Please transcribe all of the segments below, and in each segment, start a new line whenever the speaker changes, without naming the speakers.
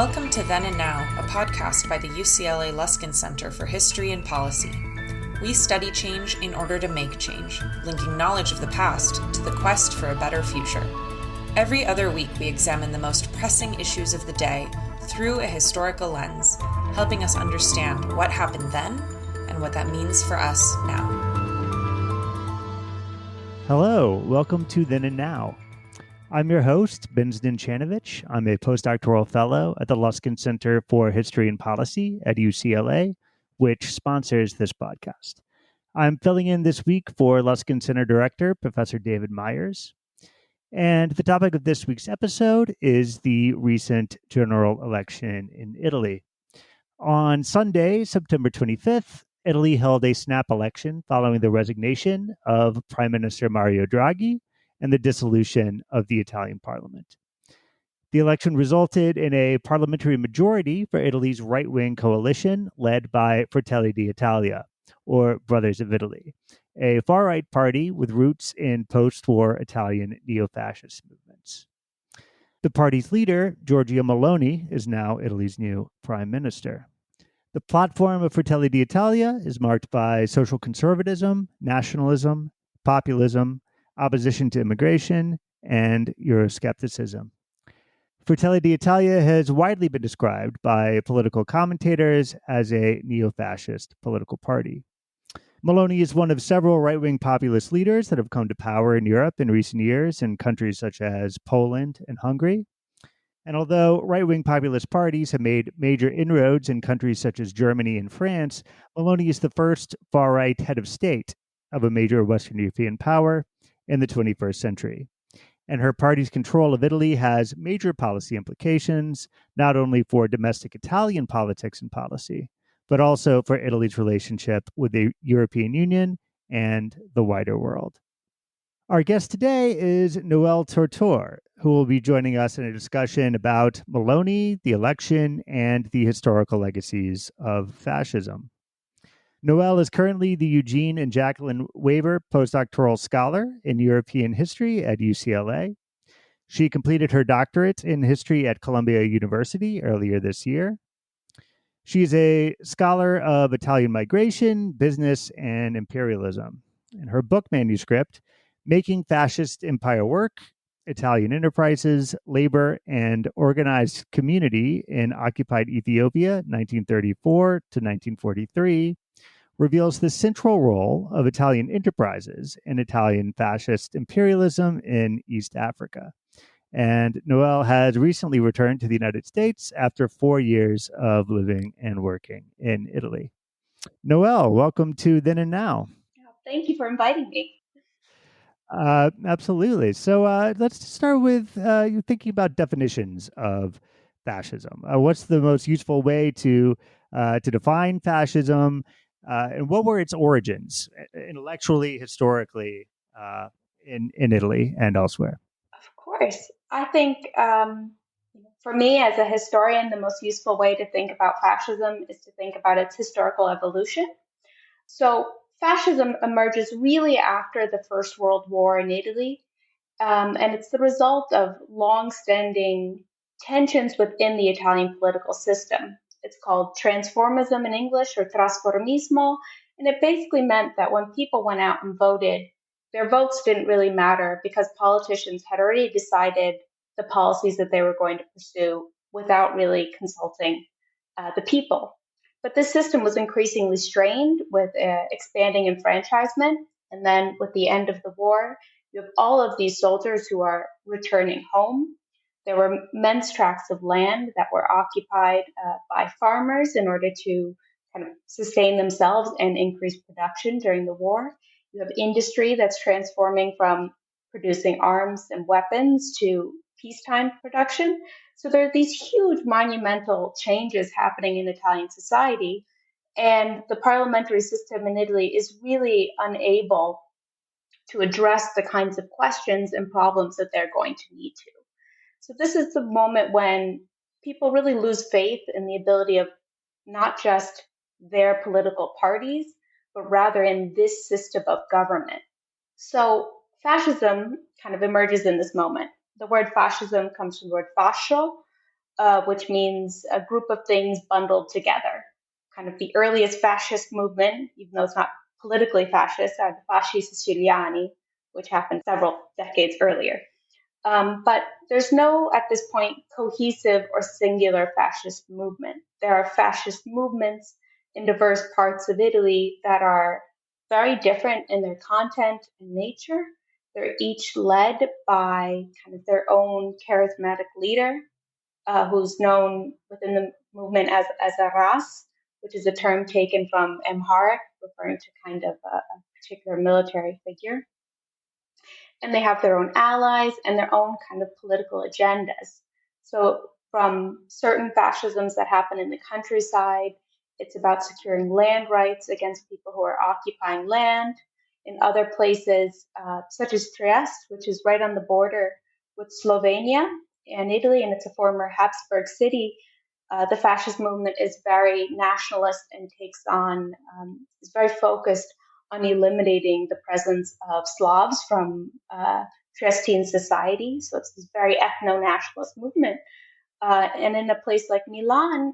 Welcome to Then and Now, a podcast by the UCLA Luskin Center for History and Policy. We study change in order to make change, linking knowledge of the past to the quest for a better future. Every other week, we examine the most pressing issues of the day through a historical lens, helping us understand what happened then and what that means for us now.
Hello, welcome to Then and Now. I'm your host, Ben Zdencanovic. I'm a postdoctoral fellow at the Luskin Center for History and Policy at UCLA, which sponsors this podcast. I'm filling in this week for Luskin Center Director, Professor David Myers. And the topic of this week's episode is the recent general election in Italy. On Sunday, September 25th, Italy held a snap election following the resignation of Prime Minister Mario Draghi and the dissolution of the Italian parliament. The election resulted in a parliamentary majority for Italy's right-wing coalition led by Fratelli d'Italia, or Brothers of Italy, a far-right party with roots in post-war Italian neofascist movements. The party's leader, Giorgia Meloni, is now Italy's new prime minister. The platform of Fratelli d'Italia is marked by social conservatism, nationalism, populism, opposition to immigration, and Euroscepticism. Fratelli d'Italia has widely been described by political commentators as a neo-fascist political party. Meloni is one of several right-wing populist leaders that have come to power in Europe in recent years in countries such as Poland and Hungary. And although right-wing populist parties have made major inroads in countries such as Germany and France, Meloni is the first far-right head of state of a major Western European power in the 21st century. And her party's control of Italy has major policy implications, not only for domestic Italian politics and policy, but also for Italy's relationship with the European Union and the wider world. Our guest today is Noelle Turtur, who will be joining us in a discussion about Meloni, the election, and the historical legacies of fascism. Noelle is currently the Eugen and Jacqueline Weaver postdoctoral scholar in European history at UCLA. She completed her doctorate in history at Columbia University earlier this year. She is a scholar of Italian migration, business, and imperialism. And her book manuscript, Making Fascist Empire Work, Italian Enterprises, Labor, and Organized Community in Occupied Ethiopia, 1934 to 1943, reveals the central role of Italian enterprises in Italian fascist imperialism in East Africa. And Noelle has recently returned to the United States after 4 years of living and working in Italy. Noelle, welcome to Then and Now.
Thank you for inviting me.
Absolutely. So let's start with you thinking about definitions of fascism. What's the most useful way to define fascism? And what were its origins, intellectually, historically, in Italy and elsewhere?
Of course. I think for me as a historian, the most useful way to think about fascism is to think about its historical evolution. So fascism emerges really after the First World War in Italy, and it's the result of long-standing tensions within the Italian political system. It's called transformism in English, or trasformismo, and it basically meant that when people went out and voted, their votes didn't really matter because politicians had already decided the policies that they were going to pursue without really consulting the people. But this system was increasingly strained with expanding enfranchisement, and then with the end of the war, you have all of these soldiers who are returning home. There were immense tracts of land that were occupied by farmers in order to kind of sustain themselves and increase production during the war. You have industry that's transforming from producing arms and weapons to peacetime production. So there are these huge monumental changes happening in Italian society, and the parliamentary system in Italy is really unable to address the kinds of questions and problems that they're going to need to. So this is the moment when people really lose faith in the ability of not just their political parties, but rather in this system of government. So fascism kind of emerges in this moment. The word fascism comes from the word fascio, which means a group of things bundled together. Kind of the earliest fascist movement, even though it's not politically fascist, are the Fasci Siciliani, which happened several decades earlier. But there's no, at this point, cohesive or singular fascist movement. There are fascist movements in diverse parts of Italy that are very different in their content and nature. They're each led by kind of their own charismatic leader, who's known within the movement as a ras, which is a term taken from Amharic, referring to kind of a particular military figure. And they have their own allies and their own kind of political agendas. So from certain fascisms that happen in the countryside, it's about securing land rights against people who are occupying land. In other places, such as Trieste, which is right on the border with Slovenia and Italy, and it's a former Habsburg city, the fascist movement is very nationalist and is very focused on eliminating the presence of Slavs from Triestine society. So it's this very ethno-nationalist movement. And in a place like Milan,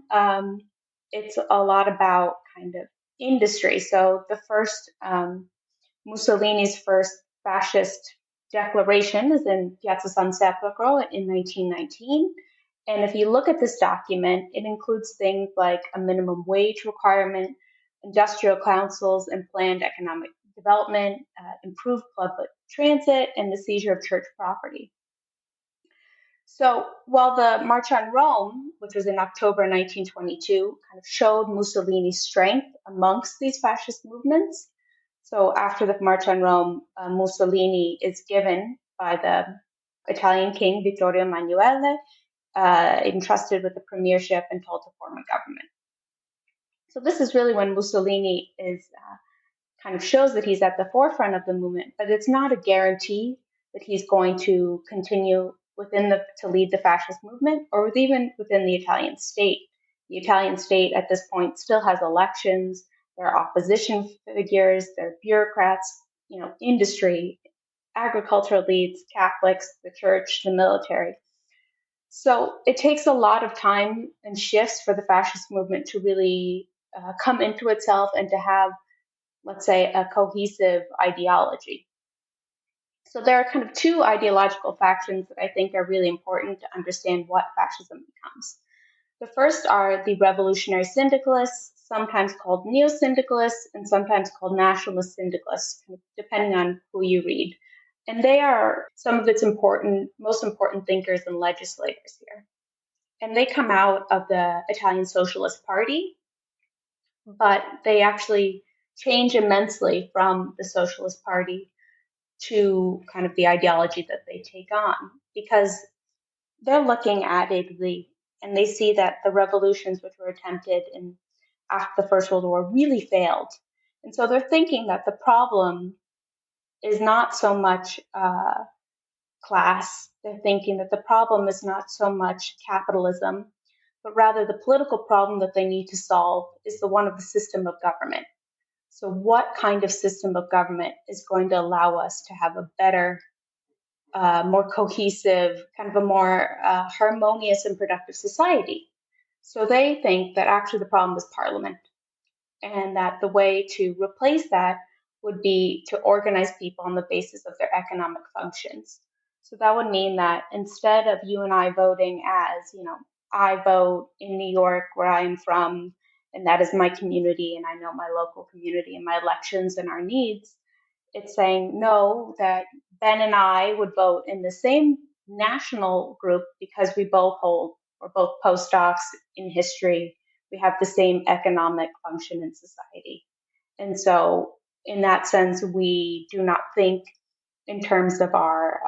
it's a lot about kind of industry. So the first, Mussolini's first fascist declaration is in Piazza San Sepolcro in 1919. And if you look at this document, it includes things like a minimum wage requirement, industrial councils and planned economic development, improved public transit, and the seizure of church property. So while the March on Rome, which was in October 1922, kind of showed Mussolini's strength amongst these fascist movements, so after the March on Rome, Mussolini is given by the Italian king, Vittorio Emanuele, entrusted with the premiership and told to form a government. So this is really when Mussolini is kind of shows that he's at the forefront of the movement, but it's not a guarantee that he's going to continue to lead the fascist movement or even within the Italian state. The Italian state at this point still has elections, there are opposition figures, there are bureaucrats, industry, agricultural elites, Catholics, the church, the military. So it takes a lot of time and shifts for the fascist movement to really come into itself and to have, let's say, a cohesive ideology. So there are kind of two ideological factions that I think are really important to understand what fascism becomes. The first are the revolutionary syndicalists, sometimes called neo-syndicalists and sometimes called nationalist syndicalists, depending on who you read. And they are some of its most important thinkers and legislators here. And they come out of the Italian Socialist Party, but they actually change immensely from the Socialist Party to kind of the ideology that they take on, because they're looking at Italy and they see that the revolutions which were attempted after the First World War really failed. And so they're thinking that the problem is not so much class. They're thinking that the problem is not so much capitalism, but rather the political problem that they need to solve is the one of the system of government. So what kind of system of government is going to allow us to have a better, more cohesive, kind of a more harmonious and productive society? So they think that actually the problem is parliament, and that the way to replace that would be to organize people on the basis of their economic functions. So that would mean that instead of you and I voting as, I vote in New York where I am from, and that is my community, and I know my local community and my elections and our needs, it's saying no, that Ben and I would vote in the same national group because we're both postdocs in history. We have the same economic function in society. And so in that sense, we do not think in terms of our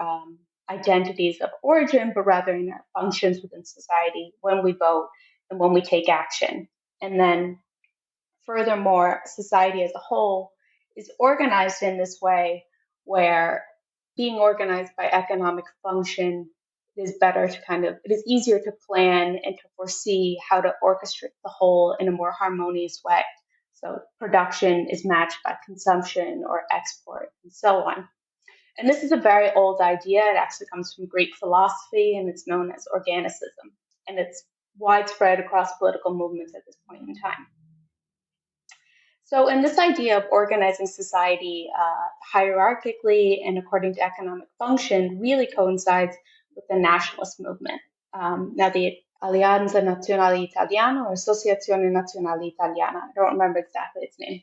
identities of origin, but rather in our functions within society when we vote and when we take action. And then furthermore, society as a whole is organized in this way where being organized by economic function is better it is easier to plan and to foresee how to orchestrate the whole in a more harmonious way. So production is matched by consumption or export and so on. And this is a very old idea. It actually comes from Greek philosophy and it's known as organicism. and it's widespread across political movements at this point in time. So in this idea of organizing society hierarchically and according to economic function really coincides with the nationalist movement. Now the Alleanza Nazionale Italiana or Associazione Nazionale Italiana, I don't remember exactly its name,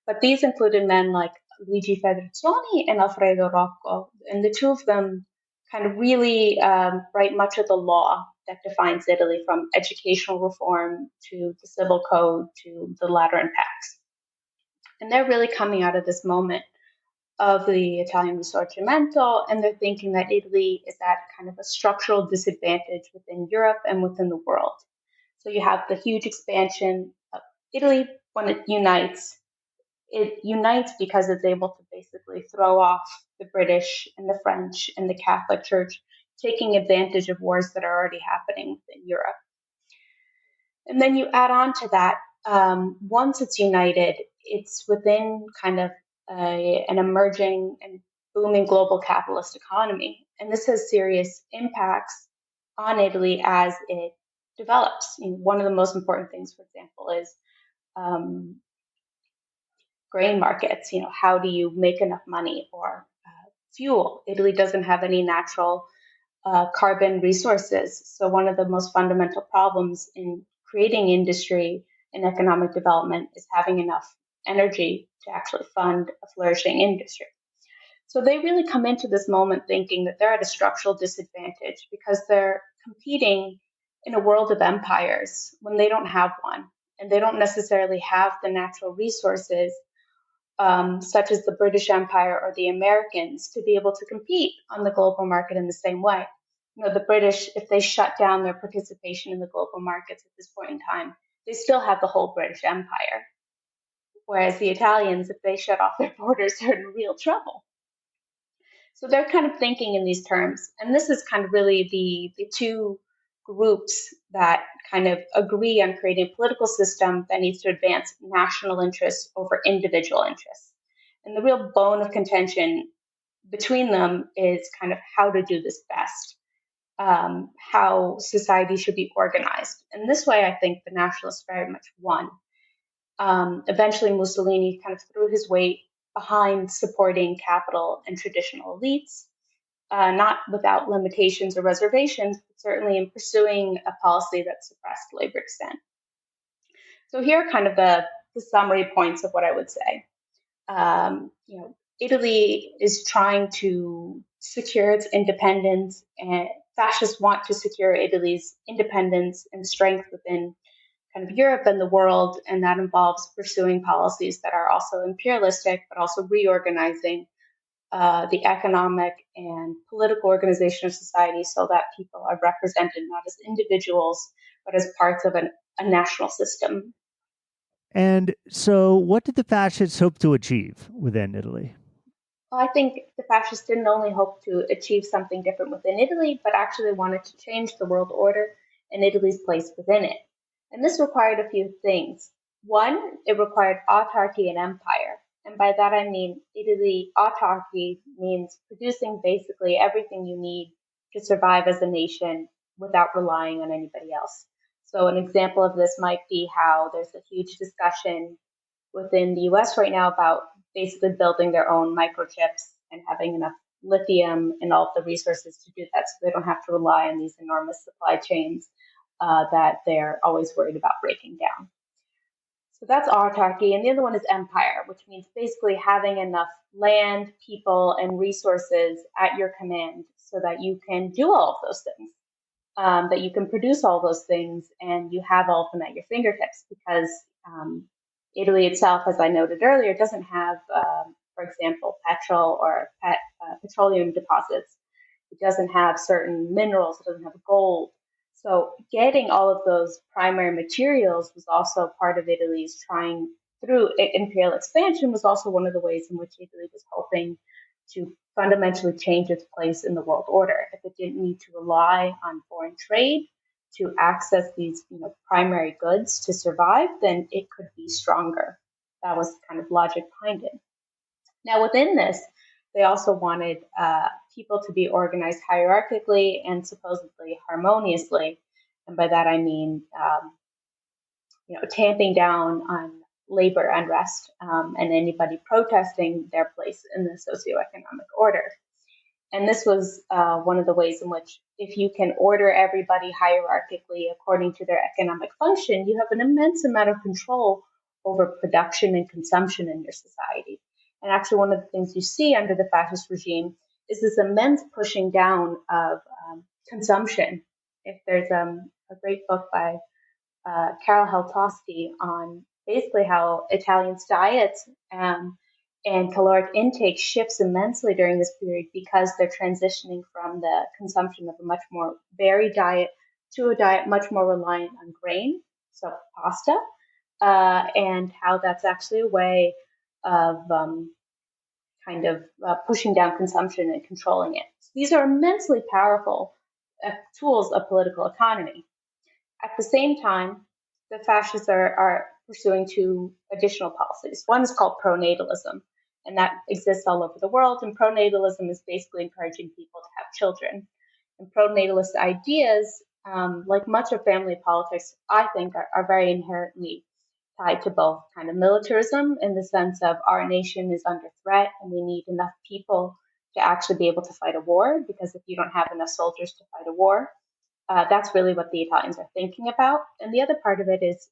but these included men like Luigi Federizzoni and Alfredo Rocco, and the two of them kind of really write much of the law that defines Italy, from educational reform to the civil code to the Lateran Pacts. And they're really coming out of this moment of the Italian Risorgimento, and they're thinking that Italy is at kind of a structural disadvantage within Europe and within the world. So you have the huge expansion of Italy when it unites because it's able to basically throw off the British and the French and the Catholic Church, taking advantage of wars that are already happening within Europe. And then you add on to that, once it's united, it's within kind of an emerging and booming global capitalist economy. And this has serious impacts on Italy as it develops. One of the most important things, for example, is grain markets. How do you make enough money or fuel? Italy doesn't have any natural carbon resources. So one of the most fundamental problems in creating industry and economic development is having enough energy to actually fund a flourishing industry. So they really come into this moment thinking that they're at a structural disadvantage because they're competing in a world of empires when they don't have one, and they don't necessarily have the natural resources such as the British Empire or the Americans to be able to compete on the global market in the same way. The British, if they shut down their participation in the global markets at this point in time, they still have the whole British Empire. Whereas the Italians, if they shut off their borders, are in real trouble. So they're kind of thinking in these terms. And this is kind of really the two groups that kind of agree on creating a political system that needs to advance national interests over individual interests. And the real bone of contention between them is kind of how to do this best, how society should be organized. And this way, I think the nationalists very much won. Eventually, Mussolini kind of threw his weight behind supporting capital and traditional elites, not without limitations or reservations, but certainly in pursuing a policy that suppressed labor dissent. So here are kind of the summary points of what I would say. Italy is trying to secure its independence, and fascists want to secure Italy's independence and strength within kind of Europe and the world, and that involves pursuing policies that are also imperialistic, but also reorganizing the economic and political organization of society so that people are represented not as individuals, but as parts of a national system.
And so what did the fascists hope to achieve within Italy?
Well, I think the fascists didn't only hope to achieve something different within Italy, but actually wanted to change the world order and Italy's place within it. And this required a few things. One, it required autarky and empire. And by that I mean Italy autarky means producing basically everything you need to survive as a nation without relying on anybody else. So an example of this might be how there's a huge discussion within the US right now about basically building their own microchips and having enough lithium and all of the resources to do that so they don't have to rely on these enormous supply chains that they're always worried about breaking down. So that's autarky. And the other one is empire, which means basically having enough land, people, and resources at your command so that you can do all of those things, that you can produce all those things, and you have all of them at your fingertips because Italy itself, as I noted earlier, doesn't have, for example, petroleum deposits. It doesn't have certain minerals. It doesn't have gold. So getting all of those primary materials was also part of Italy's trying through imperial expansion was also one of the ways in which Italy was hoping to fundamentally change its place in the world order. If it didn't need to rely on foreign trade to access these primary goods to survive, then it could be stronger. That was kind of logic behind it. Now within this, they also wanted people to be organized hierarchically and supposedly harmoniously. And by that I mean, tamping down on labor unrest and anybody protesting their place in the socioeconomic order. And this was one of the ways in which, if you can order everybody hierarchically according to their economic function, you have an immense amount of control over production and consumption in your society. And actually, one of the things you see under the fascist regime is this immense pushing down of consumption. If there's a great book by Carol Heltoski on basically how Italians' diets and caloric intake shifts immensely during this period because they're transitioning from the consumption of a much more varied diet to a diet much more reliant on grain, so pasta, and how that's actually a way of pushing down consumption and controlling it. So these are immensely powerful tools of political economy. At the same time, the fascists are pursuing two additional policies. One is called pronatalism, and that exists all over the world. And pronatalism is basically encouraging people to have children. And pronatalist ideas, like much of family politics, I think are very inherently tied to both kind of militarism in the sense of our nation is under threat and we need enough people to actually be able to fight a war, because if you don't have enough soldiers to fight a war, that's really what the Italians are thinking about. And the other part of it is,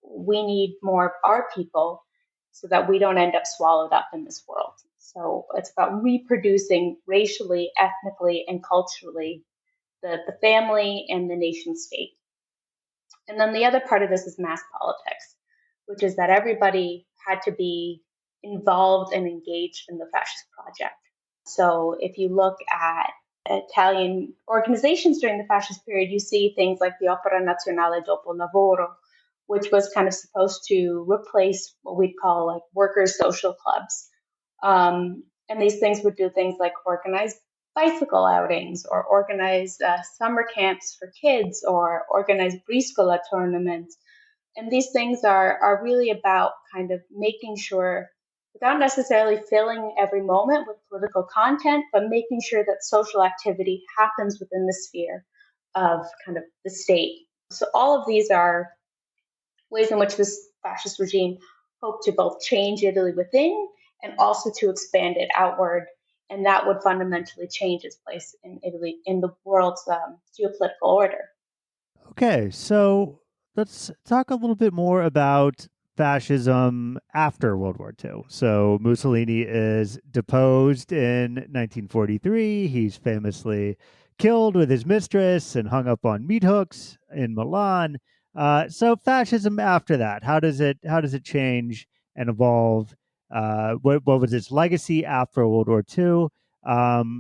we need more of our people so that we don't end up swallowed up in this world. So it's about reproducing racially, ethnically, and culturally the family and the nation state. And then the other part of this is mass politics, which is that everybody had to be involved and engaged in the fascist project. So if you look at Italian organizations during the fascist period, you see things like the Opera Nazionale dopo lavoro, which was kind of supposed to replace what we'd call like workers' social clubs. And these things would do things like organize bicycle outings or organize summer camps for kids or organize briscola tournaments. And these things are really about kind of making sure, without necessarily filling every moment with political content, but making sure that social activity happens within the sphere of kind of the state. So all of these are ways in which this fascist regime hoped to both change Italy within and also to expand it outward. And that would fundamentally change its place in Italy, in the world's geopolitical order.
Okay, so let's talk a little bit more about fascism after World War II. So Mussolini is deposed in 1943. He's famously killed with his mistress and hung up on meat hooks in Milan. So fascism after that, how does it change and evolve? What was its legacy after World War II?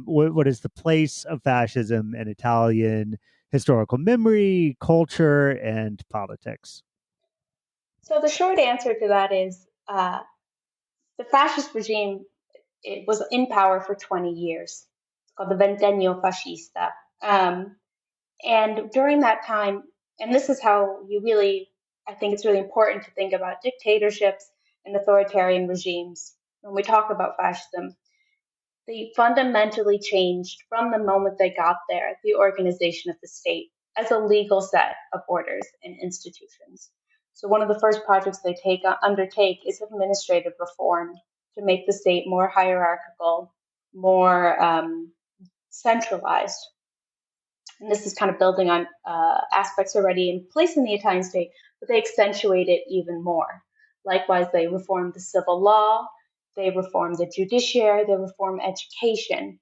What is the place of fascism in Italian historical memory, culture, and politics?
So the short answer to that is the fascist regime, it was in power for 20 years. It's called the Ventennio Fascista. And during that time, and this is how I think it's really important to think about dictatorships and authoritarian regimes. When we talk about fascism, they fundamentally changed from the moment they got there, the organization of the state as a legal set of orders and institutions. So one of the first projects they undertake is administrative reform to make the state more hierarchical, more centralized. And this is kind of building on aspects already in place in the Italian state, but they accentuate it even more. Likewise, they reformed the civil law, they reformed the judiciary, they reformed education.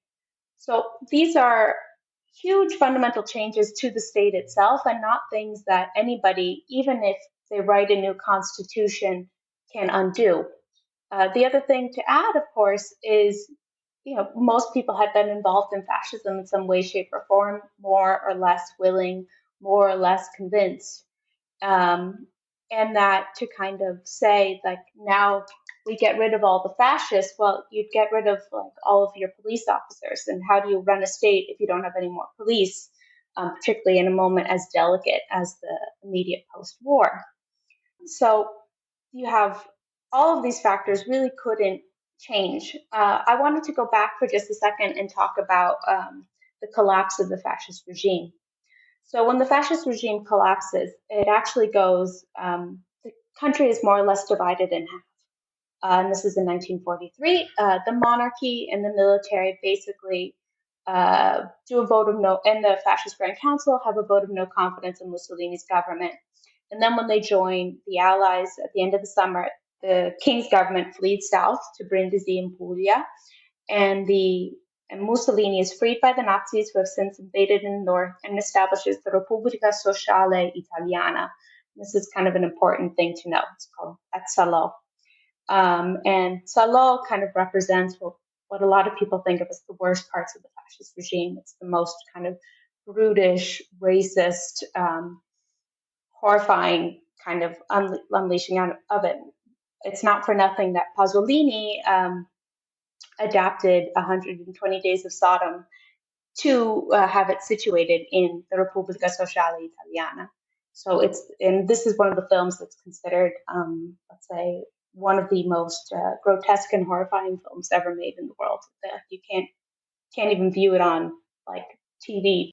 So these are huge fundamental changes to the state itself and not things that anybody, even if they write a new constitution, can undo. The other thing to add, of course, is most people had been involved in fascism in some way, shape, or form, more or less willing, more or less convinced. And that to kind of say, like, now we get rid of all the fascists, well, you'd get rid of like all of your police officers. And how do you run a state if you don't have any more police, particularly in a moment as delicate as the immediate post-war? So you have all of these factors really couldn't change. I wanted to go back for just a second and talk about the collapse of the fascist regime. So when the fascist regime collapses, it actually goes, the country is more or less divided in half. And this is in 1943. The monarchy and the military basically do a vote of no, and the fascist Grand Council have a vote of no confidence in Mussolini's government. And then when they join the Allies at the end of the summer, the king's government flees south to Brindisi and Puglia, and Mussolini is freed by the Nazis, who have since invaded in the north, and establishes the Repubblica Sociale Italiana. This is kind of an important thing to know. It's called Salò. And Salò kind of represents what a lot of people think of as the worst parts of the fascist regime. It's the most kind of brutish, racist, horrifying kind of unleashing out of it. It's not for nothing that Pasolini adapted 120 Days of Sodom to have it situated in the Repubblica Sociale Italiana. So and this is one of the films that's considered, let's say, one of the most grotesque and horrifying films ever made in the world. You can't even view it on like TV.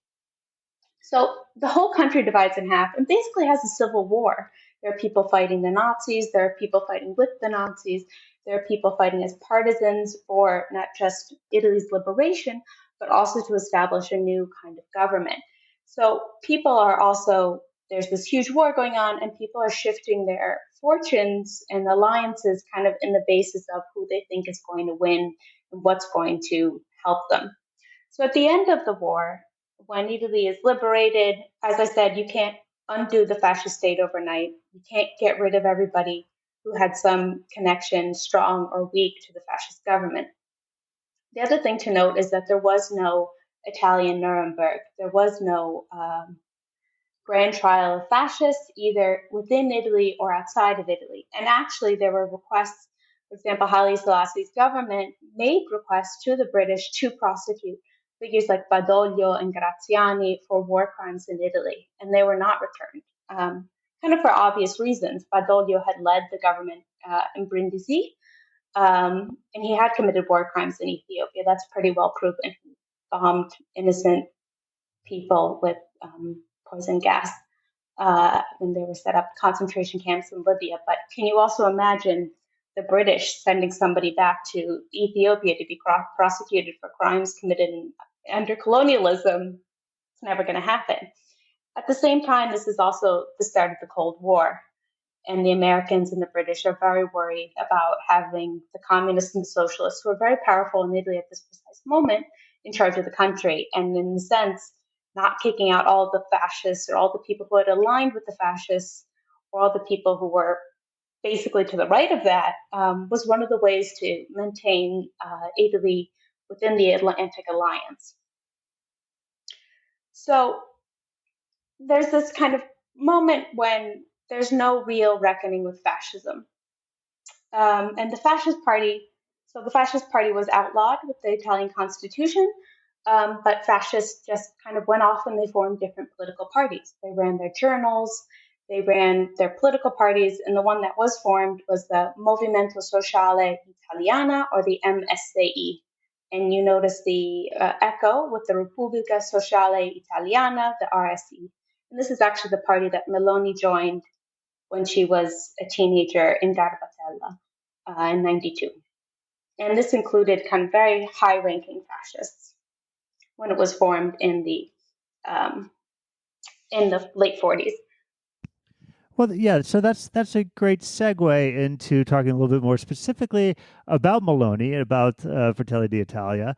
So the whole country divides in half and basically has a civil war. There are people fighting the Nazis. There are people fighting with the Nazis. There are people fighting as partisans for not just Italy's liberation, but also to establish a new kind of government. So people are also, there's this huge war going on, and people are shifting their fortunes and alliances kind of in the basis of who they think is going to win and what's going to help them. So at the end of the war, when Italy is liberated, as I said, you can't undo the fascist state overnight. You can't get rid of everybody who had some connection, strong or weak, to the fascist government. The other thing to note is that there was no Italian Nuremberg. There was no grand trial of fascists, either within Italy or outside of Italy. And actually, there were requests, for example, Haile Selassie's government made requests to the British to prosecute figures like Badoglio and Graziani for war crimes in Italy, and they were not returned, kind of for obvious reasons. Badoglio had led the government in Brindisi, and he had committed war crimes in Ethiopia. That's pretty well proven. He bombed innocent people with poison gas when they were set up concentration camps in Libya. But can you also imagine the British sending somebody back to Ethiopia to be prosecuted for crimes committed under colonialism? It's never going to happen. At the same time, this is also the start of the Cold War. And the Americans and the British are very worried about having the communists and the socialists, who are very powerful in Italy at this precise moment, in charge of the country. And in a sense, not kicking out all the fascists or all the people who had aligned with the fascists, or all the people who were basically to the right of that, was one of the ways to maintain Italy within the Atlantic Alliance. So there's this kind of moment when there's no real reckoning with fascism. And the fascist party was outlawed with the Italian constitution, but fascists just kind of went off and they formed different political parties. They ran their journals, they ran their political parties, and the one that was formed was the Movimento Sociale Italiana, or the MSCI. And you notice the echo with the Repubblica Sociale Italiana, the RSI. And this is actually the party that Meloni joined when she was a teenager in Garbatella in 92. And this included kind of very high-ranking fascists when it was formed in the late 40s.
Well, yeah, so that's a great segue into talking a little bit more specifically about Meloni and about Fratelli d'Italia.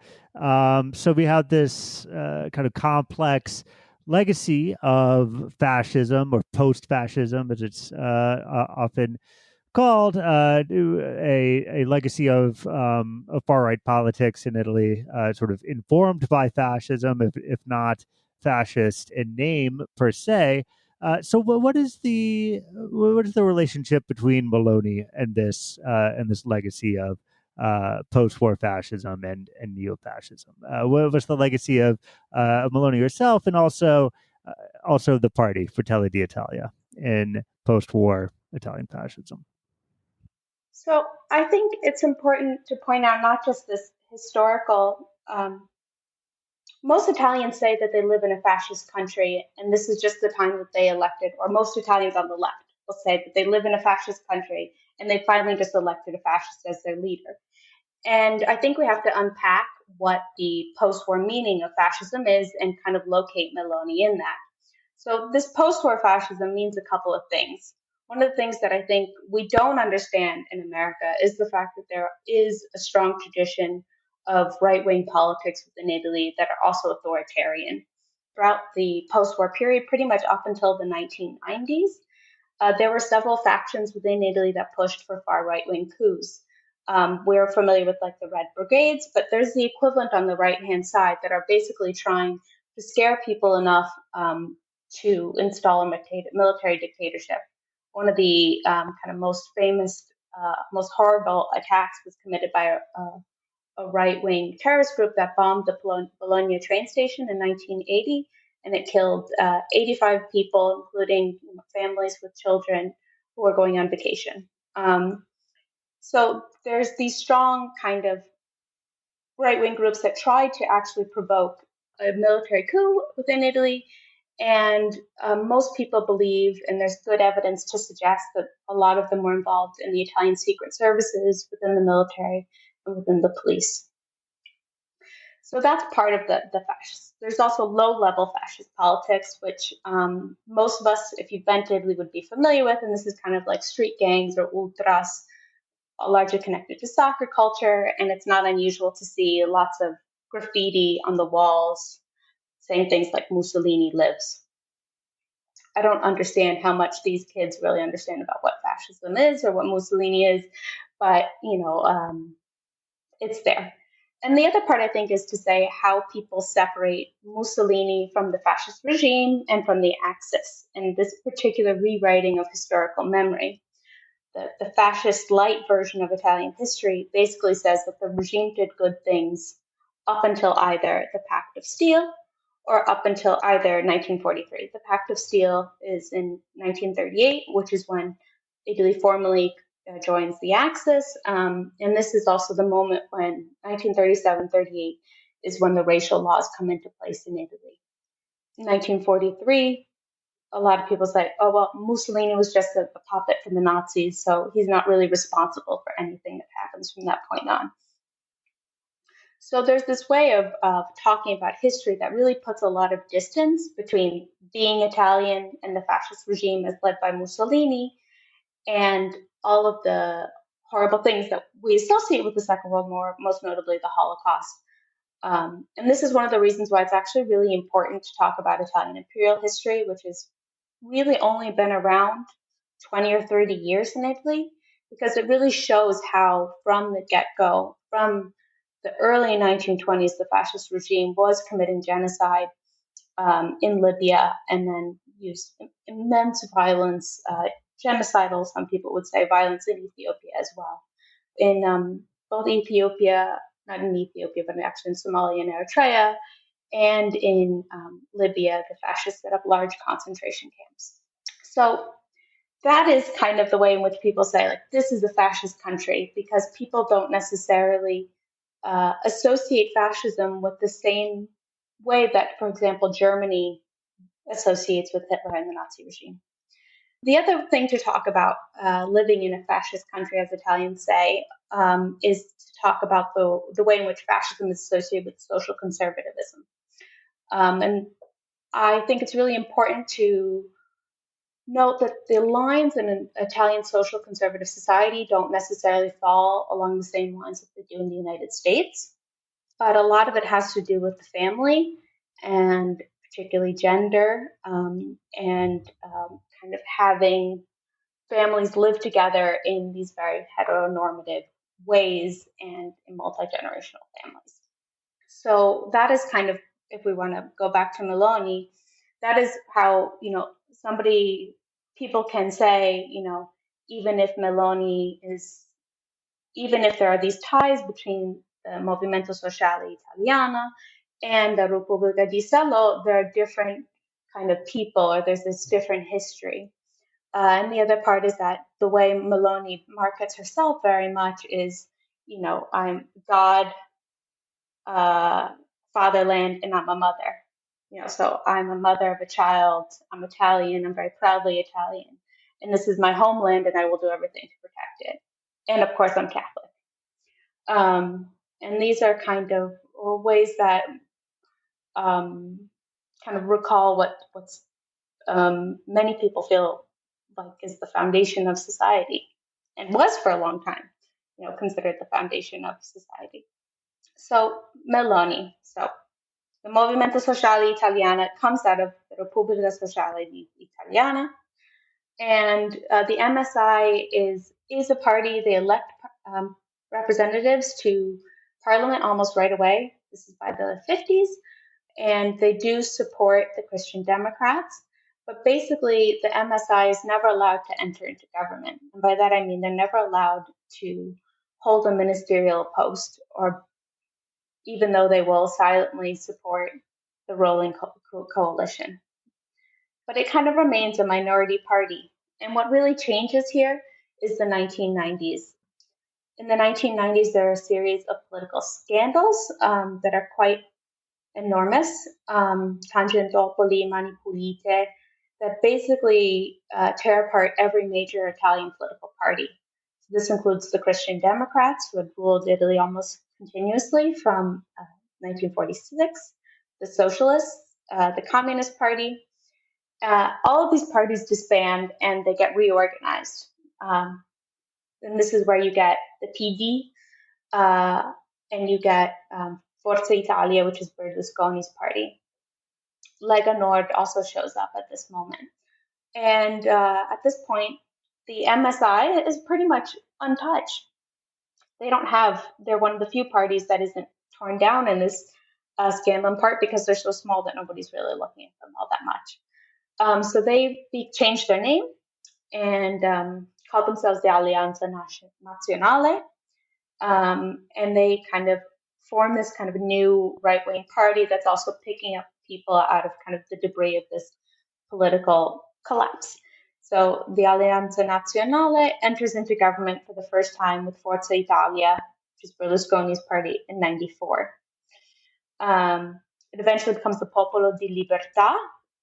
So we have this kind of complex legacy of fascism, or post-fascism, as it's often called, a legacy of far-right politics in Italy, sort of informed by fascism, if not fascist in name per se. So what is the relationship between Meloni and this legacy of post-war fascism and neo-fascism? What was the legacy of Meloni herself, and also the party Fratelli d'Italia in post-war Italian fascism?
So I think it's important to point out not just this historical most Italians say that they live in a fascist country, and this is just the time that they elected, or most Italians on the left will say that they live in a fascist country, and they finally just elected a fascist as their leader. And I think we have to unpack what the post-war meaning of fascism is and kind of locate Meloni in that. So this post-war fascism means a couple of things. One of the things that I think we don't understand in America is the fact that there is a strong tradition of right-wing politics within Italy that are also authoritarian. Throughout the post-war period, pretty much up until the 1990s, there were several factions within Italy that pushed for far right-wing coups. We're familiar with like the Red Brigades, but there's the equivalent on the right-hand side that are basically trying to scare people enough to install a military dictatorship. One of the kind of most famous, most horrible attacks was committed by a right-wing terrorist group that bombed the Bologna train station in 1980, and it killed 85 people, including families with children who were going on vacation. So there's these strong kind of right-wing groups that tried to actually provoke a military coup within Italy. And most people believe, and there's good evidence to suggest that a lot of them were involved in the Italian secret services, within the military, and within the police. So that's part of the fascist. There's also low-level fascist politics, which most of us, if you've been to Italy, would be familiar with. And this is kind of like street gangs or ultras, largely connected to soccer culture. And it's not unusual to see lots of graffiti on the walls saying things like Mussolini lives. I don't understand how much these kids really understand about what fascism is or what Mussolini is, but it's there. And the other part, I think, is to say how people separate Mussolini from the fascist regime and from the Axis in this particular rewriting of historical memory. The fascist light version of Italian history basically says that the regime did good things up until either the Pact of Steel or up until either 1943. The Pact of Steel is in 1938, which is when Italy formally joins the Axis. And this is also the moment when 1937-38 is when the racial laws come into place in Italy. In 1943, a lot of people say, oh, well, Mussolini was just a puppet for the Nazis, so he's not really responsible for anything that happens from that point on. So there's this way of talking about history that really puts a lot of distance between being Italian and the fascist regime as led by Mussolini and all of the horrible things that we associate with the Second World War, most notably the Holocaust. And this is one of the reasons why it's actually really important to talk about Italian imperial history, which has really only been around 20 or 30 years in Italy, because it really shows how from the get-go, from the early 1920s, the fascist regime was committing genocide in Libya and then used immense violence, genocidal, some people would say, violence in Ethiopia as well. In both Ethiopia, not in Ethiopia, but actually in Somalia and Eritrea, and in Libya, the fascists set up large concentration camps. So that is kind of the way in which people say, like, this is a fascist country, because people don't necessarily associate fascism with the same way that, for example, Germany associates with Hitler and the Nazi regime. The other thing to talk about living in a fascist country, as Italians say, is to talk about the way in which fascism is associated with social conservatism. And I think it's really important to note that the lines in an Italian social conservative society don't necessarily fall along the same lines that they do in the United States. But a lot of it has to do with the family and particularly gender and kind of having families live together in these very heteronormative ways and in multi-generational families. So that is kind of, if we want to go back to Meloni, that is how, people can say, even if Meloni is, even if there are these ties between the Movimento Sociale Italiano and the Repubblica di Salo, there are different kind of people, or there's this different history. And the other part is that the way Meloni markets herself very much is, I'm God fatherland and I'm a mother. So I'm a mother of a child. I'm Italian. I'm very proudly Italian. And this is my homeland, and I will do everything to protect it. And of course, I'm Catholic. And these are kind of ways that kind of recall what's many people feel like is the foundation of society, and was for a long time, considered the foundation of society. So Meloni. So the Movimento Sociale Italiano comes out of the Repubblica Sociale Italiana, and the MSI is a party. They elect representatives to parliament almost right away. This is by the 50s, and they do support the Christian Democrats. But basically, the MSI is never allowed to enter into government. And by that, I mean they're never allowed to hold a ministerial post, or even though they will silently support the ruling coalition. But it kind of remains a minority party. And what really changes here is the 1990s. In the 1990s, there are a series of political scandals that are quite enormous, Tangentopoli, Manipulite, that basically tear apart every major Italian political party. So this includes the Christian Democrats, who had ruled Italy almost continuously from 1946, the Socialists, the Communist Party. All of these parties disband and they get reorganized. And this is where you get the PD, and you get Forza Italia, which is Berlusconi's party. Lega Nord also shows up at this moment. And at this point, the MSI is pretty much untouched. They're one of the few parties that isn't torn down in this scandal, in part because they're so small that nobody's really looking at them all that much. So they changed their name and called themselves the Alleanza Nazionale. And they kind of form this kind of new right-wing party that's also picking up people out of kind of the debris of this political collapse. So the Alleanza Nazionale enters into government for the first time with Forza Italia, which is Berlusconi's party, in 1994. It eventually becomes the Popolo di Libertà,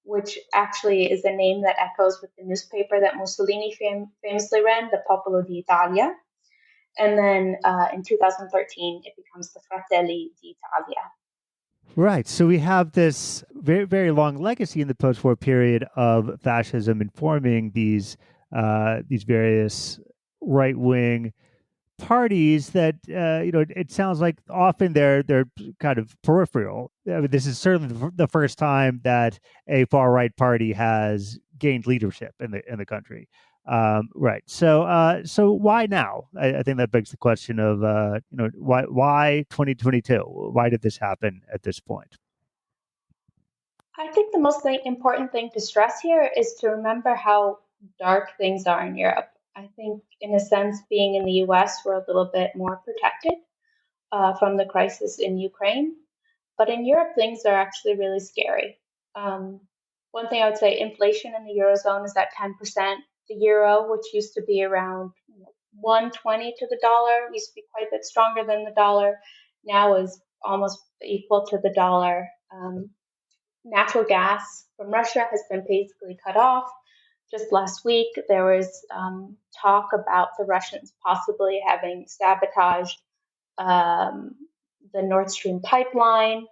which actually is a name that echoes with the newspaper that Mussolini famously ran, the Popolo d'Italia. And then in 2013, it becomes the Fratelli d'Italia.
Right. So we have this very, very long legacy in the post-war period of fascism informing these various right-wing parties that it sounds like often they're kind of peripheral. I mean, this is certainly the first time that a far-right party has gained leadership in the country. Right. So why now? I think that begs the question of why 2022? Why did this happen at this point?
I think the most important thing to stress here is to remember how dark things are in Europe. I think, in a sense, being in the US, we're a little bit more protected from the crisis in Ukraine. But in Europe, things are actually really scary. One thing I would say, inflation in the Eurozone is at 10%. The euro, which used to be around 120 to the dollar, used to be quite a bit stronger than the dollar, now is almost equal to the dollar. Natural gas from Russia has been basically cut off. Just last week, there was talk about the Russians possibly having sabotaged the Nord Stream pipeline.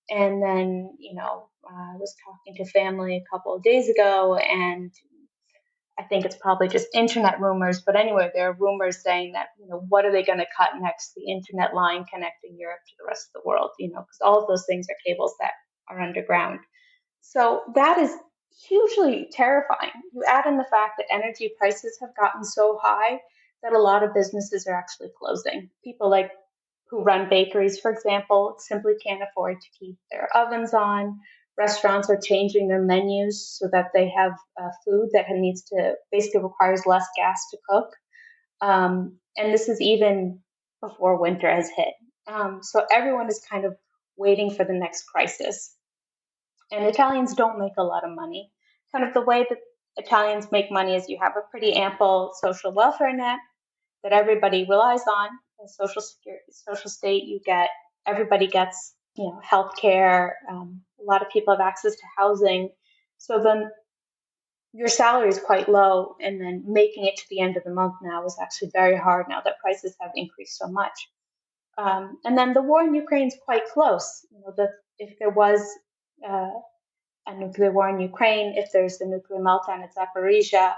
And then, I was talking to family a couple of days ago, and I think it's probably just internet rumors. But anyway, there are rumors saying that, what are they going to cut next? The internet line connecting Europe to the rest of the world, because all of those things are cables that are underground. So that is hugely terrifying. You add in the fact that energy prices have gotten so high that a lot of businesses are actually closing. People who run bakeries, for example, simply can't afford to keep their ovens on. Restaurants are changing their menus so that they have food that basically requires less gas to cook. And this is even before winter has hit. So everyone is kind of waiting for the next crisis. And Italians don't make a lot of money. Kind of the way that Italians make money is you have a pretty ample social welfare net that everybody relies on. A social state, everybody gets healthcare. A lot of people have access to housing. So then your salary is quite low, and then making it to the end of the month now is actually very hard now that prices have increased so much. And then the war in Ukraine is quite close. That if there was a nuclear war in Ukraine, if there's a nuclear meltdown at Zaporizhia,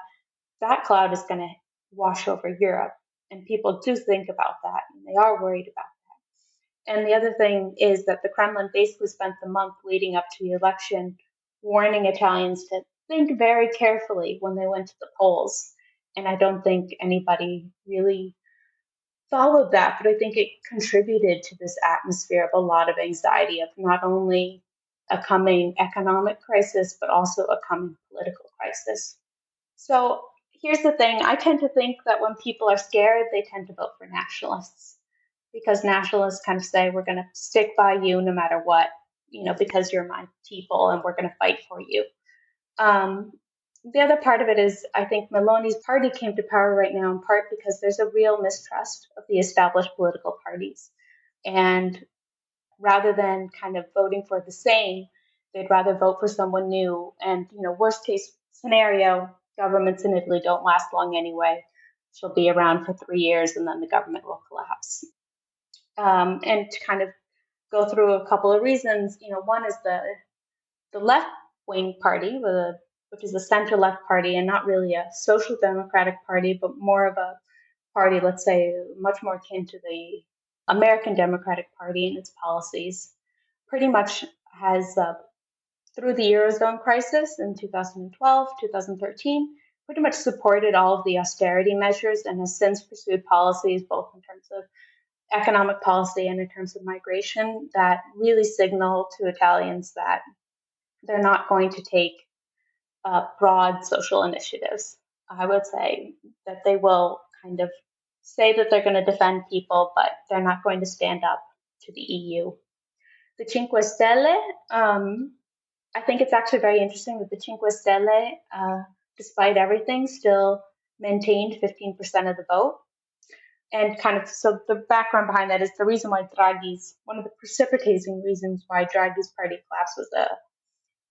that cloud is going to wash over Europe. And people do think about that, and they are worried about that. And the other thing is that the Kremlin basically spent the month leading up to the election warning Italians to think very carefully when they went to the polls. And I don't think anybody really followed that, but I think it contributed to this atmosphere of a lot of anxiety of not only a coming economic crisis, but also a coming political crisis. So here's the thing. I tend to think that when people are scared, they tend to vote for nationalists, because nationalists kind of say, we're going to stick by you no matter what, because you're my people and we're going to fight for you. The other part of it is, I think Meloni's party came to power right now in part because there's a real mistrust of the established political parties. And rather than kind of voting for the same, they'd rather vote for someone new. And, worst case scenario, governments in Italy don't last long anyway. She'll be around for 3 years and then the government will collapse. And to kind of go through a couple of reasons, one is the left-wing party, which is a center-left party and not really a social democratic party, but more of a party, let's say, much more akin to the American Democratic Party in its policies, pretty much has, through the Eurozone crisis in 2012, 2013, pretty much supported all of the austerity measures and has since pursued policies both in terms of economic policy and in terms of migration that really signal to Italians that they're not going to take broad social initiatives. I would say that they will kind of say that they're going to defend people, but they're not going to stand up to the EU. The Cinque Stelle, I think it's actually very interesting that the Cinque Stelle, despite everything, still maintained 15% of the vote. And so the background behind that is the reason why one of the precipitating reasons why Draghi's party collapsed was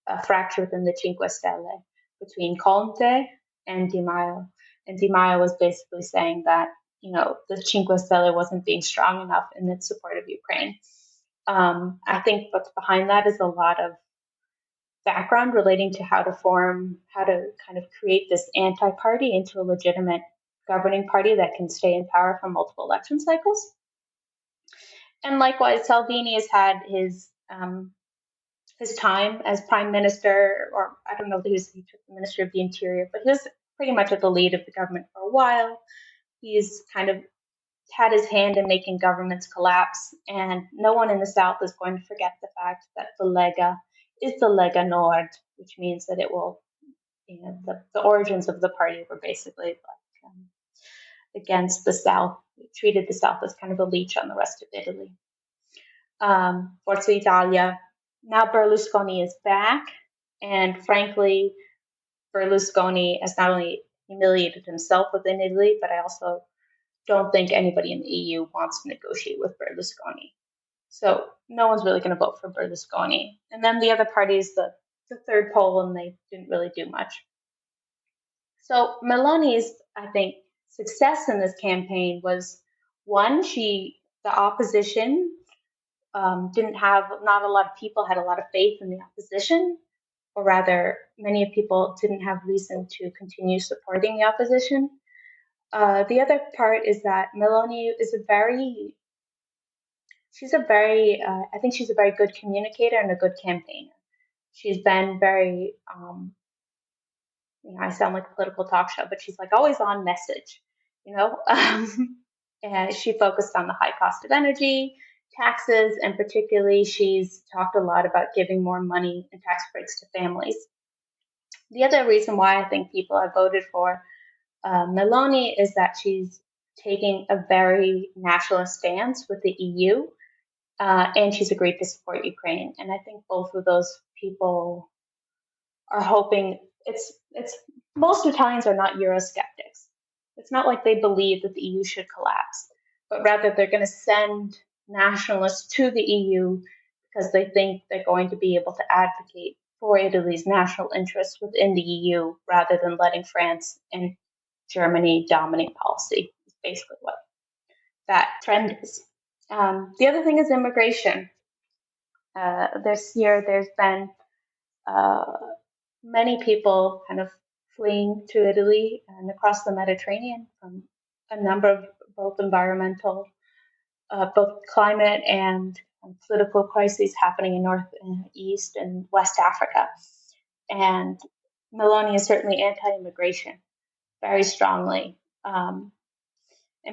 a fracture within the Cinque Stelle between Conte and Di Maio. And Di Maio was basically saying that, the Cinque Stelle wasn't being strong enough in its support of Ukraine. I think what's behind that is a lot of background relating to how to kind of create this anti-party into a legitimate governing party that can stay in power for multiple election cycles. And likewise, Salvini has had his time as prime minister, or I don't know if he took the Ministry of the Interior, but he was pretty much at the lead of the government for a while. He's kind of had his hand in making governments collapse, and no one in the South is going to forget the fact that the Lega is the Lega Nord, which means that it will, the origins of the party were basically against the South. It treated the South as kind of a leech on the rest of Italy. Forza Italia. Now Berlusconi is back, and frankly, Berlusconi has not only humiliated himself within Italy, but I also don't think anybody in the EU wants to negotiate with Berlusconi. So no one's really going to vote for Berlusconi. And then the other party is the third poll, and they didn't really do much. So Meloni's, I think, success in this campaign was, one, the opposition not a lot of people had a lot of faith in the opposition, or rather, many people didn't have reason to continue supporting the opposition. The other part is that Meloni is I think she's a very good communicator and a good campaigner. She's been very, I sound like a political talk show, but she's like always on message, and she focused on the high cost of energy, taxes, and particularly she's talked a lot about giving more money and tax breaks to families. The other reason why I think people have voted for Meloni is that she's taking a very nationalist stance with the EU, and she's agreed to support Ukraine. And I think both of those people are hoping most Italians are not Eurosceptics. It's not like they believe that the EU should collapse, but rather they're going to send nationalists to the EU because they think they're going to be able to advocate for Italy's national interests within the EU rather than letting France and Germany dominate policy. Is basically what that trend is. The other thing is immigration. This year, there's been many people kind of fleeing to Italy and across the Mediterranean from a number of both environmental, both climate and political crises happening in North and East and West Africa. And Meloni is certainly anti-immigration, very strongly. And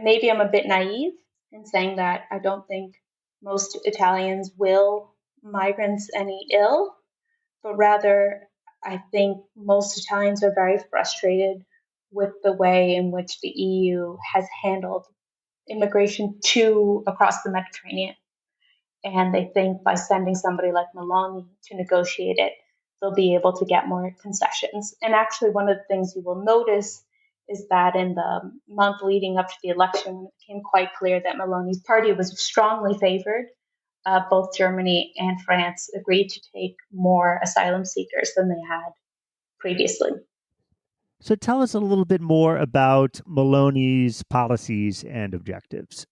maybe I'm a bit naive in saying that I don't think most Italians will migrants any ill, but rather I think most Italians are very frustrated with the way in which the EU has handled immigration to across the Mediterranean. And they think by sending somebody like Meloni to negotiate it, they'll be able to get more concessions. And actually, one of the things you will notice is that in the month leading up to the election, when it became quite clear that Meloni's party was strongly favored, both Germany and France agreed to take more asylum seekers than they had previously.
So tell us a little bit more about Meloni's policies and objectives.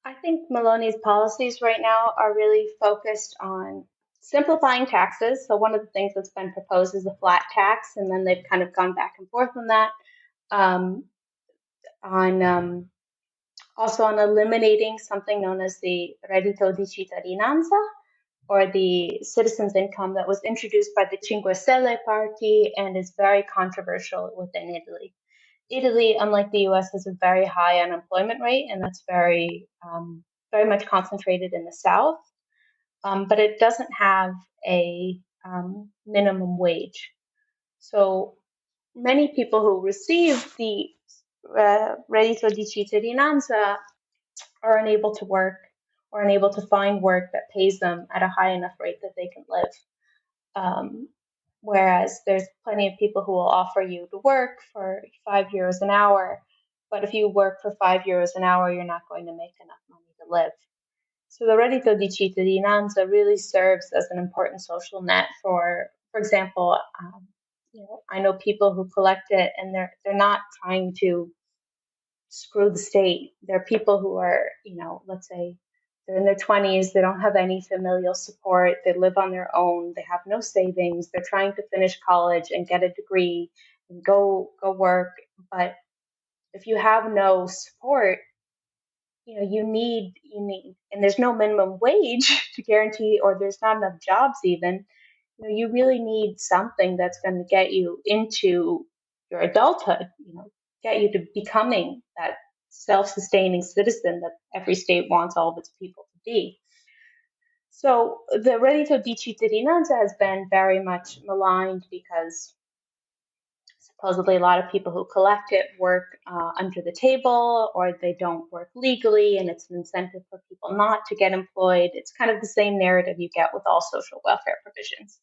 I think Meloni's policies right now are really focused on simplifying taxes. So one of the things that's been proposed is a flat tax, and then they've kind of gone back and forth on that. Also on eliminating something known as the reddito di cittadinanza, or the citizens' income that was introduced by the Cinque Stelle party and is very controversial within Italy. Italy, unlike the US, has a very high unemployment rate, and that's very much concentrated in the south. But it doesn't have a minimum wage. So many people who receive the reddito di cittadinanza are unable to work or unable to find work that pays them at a high enough rate that they can live. Whereas there's plenty of people who will offer you to work for €5 an hour, but if you work for €5 an hour, you're not going to make enough money to live. So the reddito di cittadinanza really serves as an important social net for example, I know people who collect it, and they're not trying to screw the state. They're people who are, let's say they're in their 20s, they don't have any familial support, they live on their own, they have no savings, they're trying to finish college and get a degree and go work. But if you have no support, you need, and there's no minimum wage to guarantee, or there's not enough jobs even, you really need something that's going to get you into your adulthood, get you to becoming that self-sustaining citizen that every state wants all of its people to be. So the reddito di cittadinanza has been very much maligned because supposedly a lot of people who collect it work under the table, or they don't work legally, and it's an incentive for people not to get employed. It's kind of the same narrative you get with all social welfare provisions.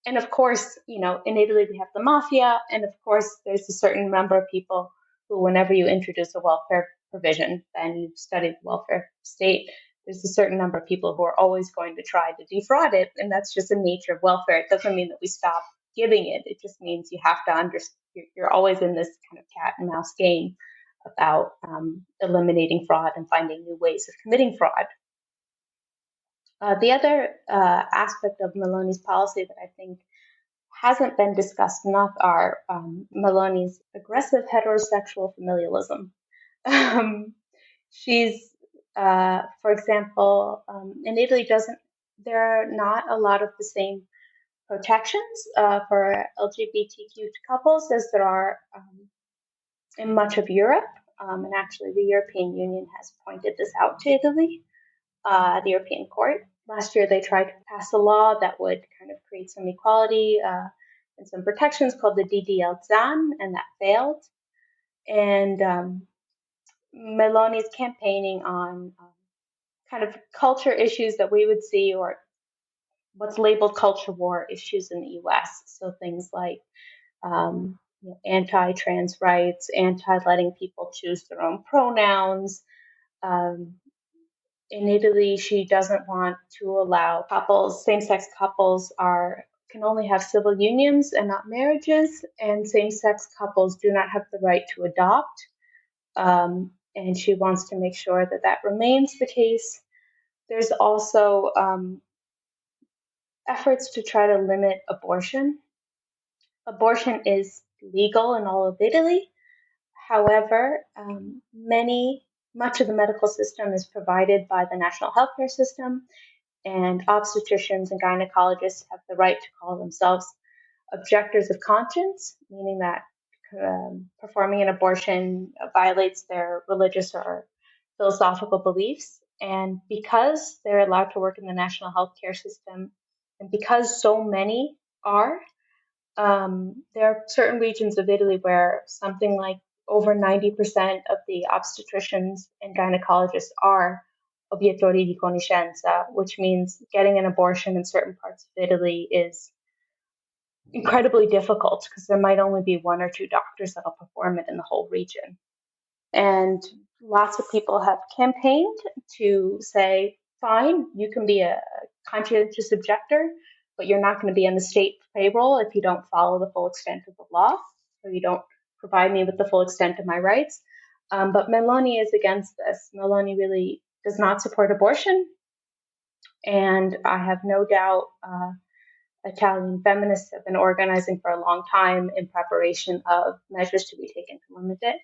And of course, in Italy we have the mafia, and of course there's a certain number of people who, whenever you introduce a welfare provision, then you've studied the welfare state, there's a certain number of people who are always going to try to defraud it, and that's just the nature of welfare. It doesn't mean that we stop giving it. It just means you have to understand, you're always in this kind of cat and mouse game about eliminating fraud and finding new ways of committing fraud. The other aspect of Meloni's policy that I think hasn't been discussed enough are Meloni's aggressive heterosexual familialism. She's, for example, in Italy, there are not a lot of the same protections for LGBTQ couples as there are in much of Europe. And actually, the European Union has pointed this out to Italy, the European Court. Last year, they tried to pass a law that would kind of create some equality and some protections called the DDL Zan, and that failed. And Meloni is campaigning on kind of culture issues that we would see, or what's labeled culture war issues in the US. So things like anti-trans rights, anti-letting people choose their own pronouns, In Italy, she doesn't want to allow couples, same-sex couples can only have civil unions and not marriages, and same-sex couples do not have the right to adopt. And she wants to make sure that that remains the case. There's also efforts to try to limit abortion. Abortion is legal in all of Italy. However, much of the medical system is provided by the national healthcare system, and obstetricians and gynecologists have the right to call themselves objectors of conscience, meaning that performing an abortion violates their religious or philosophical beliefs. And because they're allowed to work in the national healthcare system, and because so many are, there are certain regions of Italy where something like over 90% of the obstetricians and gynecologists are obiettori di coscienza, which means getting an abortion in certain parts of Italy is incredibly difficult because there might only be one or two doctors that'll perform it in the whole region. And lots of people have campaigned to say, fine, you can be a conscientious objector, but you're not going to be on the state payroll if you don't follow the full extent of the law, or you don't provide me with the full extent of my rights. But Meloni is against this. Meloni really does not support abortion. And I have no doubt Italian feminists have been organizing for a long time in preparation of measures to be taken to limit it.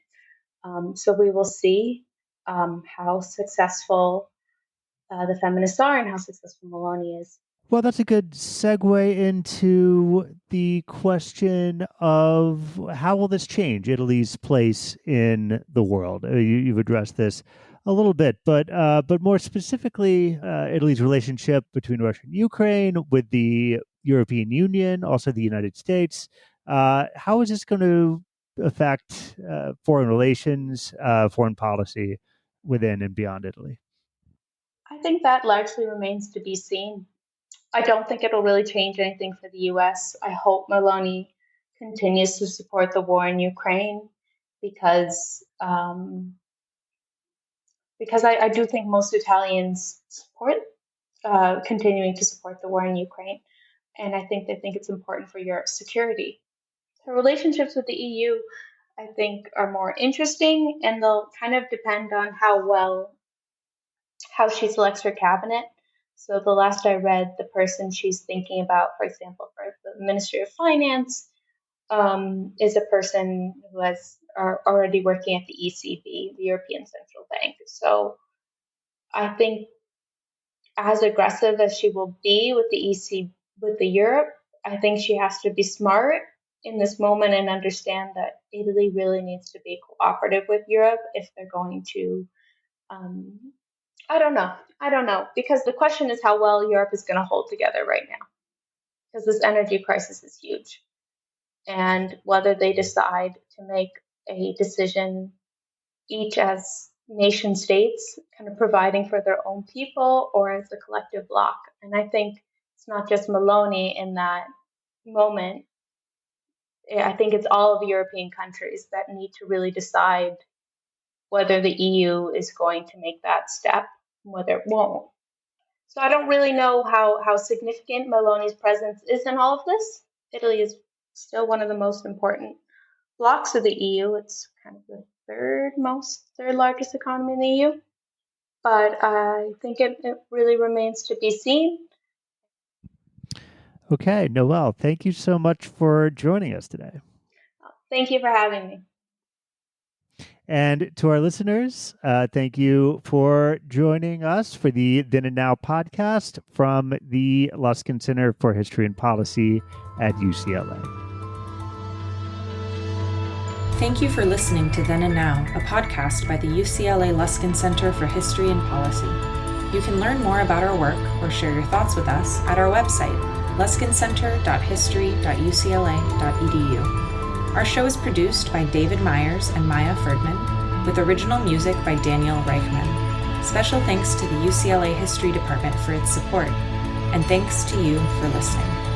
So we will see how successful the feminists are and how successful Meloni is.
Well, that's a good segue into the question of how will this change Italy's place in the world? You've addressed this a little bit, but more specifically, Italy's relationship between Russia and Ukraine, with the European Union, also the United States. How is this going to affect foreign relations, foreign policy within and beyond Italy?
I think that largely remains to be seen. I don't think it'll really change anything for the U.S. I hope Meloni continues to support the war in Ukraine because I do think most Italians support continuing to support the war in Ukraine, and I think they think it's important for Europe's security. Her relationships with the EU, I think, are more interesting, and they'll kind of depend on how she selects her cabinet. So the last I read, the person she's thinking about, for example, for the Ministry of Finance, is a person who are already working at the ECB, the European Central Bank. So I think as aggressive as she will be with the ECB, with the Europe, I think she has to be smart in this moment and understand that Italy really needs to be cooperative with Europe if they're going to I don't know, because the question is how well Europe is going to hold together right now, because this energy crisis is huge, and whether they decide to make a decision each as nation states, kind of providing for their own people, or as a collective bloc. And I think it's not just Meloni in that moment. I think it's all of the European countries that need to really decide whether the EU is going to make that step, whether it won't. So I don't really know how significant Meloni's presence is in all of this. Italy is still one of the most important blocs of the EU. It's kind of the third largest economy in the EU. But I think it really remains to be seen.
Okay, Noelle, thank you so much for joining us today.
Thank you for having me.
And to our listeners, thank you for joining us for the Then and Now podcast from the Luskin Center for History and Policy at UCLA.
Thank you for listening to Then and Now, a podcast by the UCLA Luskin Center for History and Policy. You can learn more about our work or share your thoughts with us at our website, luskincenter.history.ucla.edu. Our show is produced by David Myers and Maya Ferdman, with original music by Daniel Reichman. Special thanks to the UCLA History Department for its support, and thanks to you for listening.